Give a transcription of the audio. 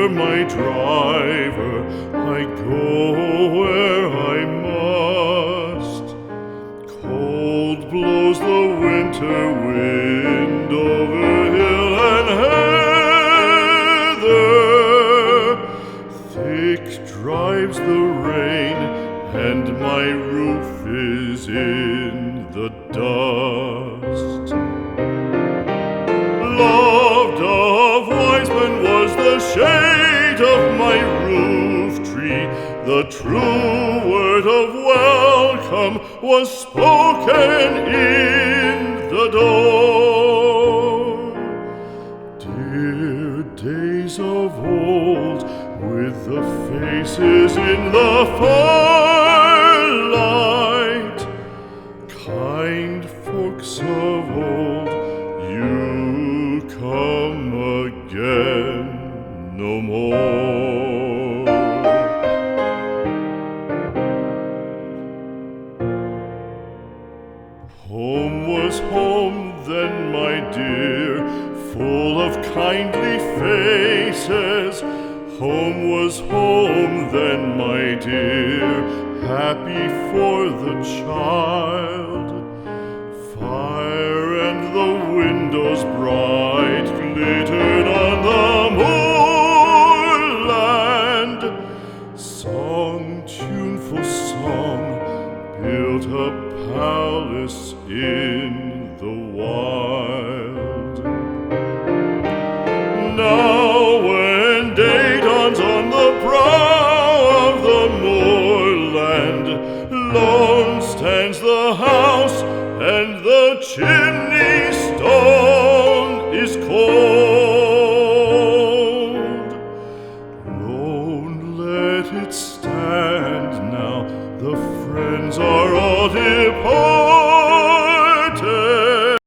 hear my driver, I go where I must. Cold blows the winter wind over hill and heather. Thick drives the rain, and my roof is in the dust. Loved of wise men was the shade of my roof tree. The true word of welcome was spoken in the door. Dear days of old, with the faces in the firelight, kind folks of old, you come again no more. Home was home then, my dear, full of kindly faces. Home was home then, my dear, happy for the child. Fire and the windows bright glittered on the moorland. Song, tuneful song, built a palace in the wild. Now when day dawns on the brow of the moorland, lone stands the house, and the chimney stone is cold. Lone, let it stand now, the friends are all departed.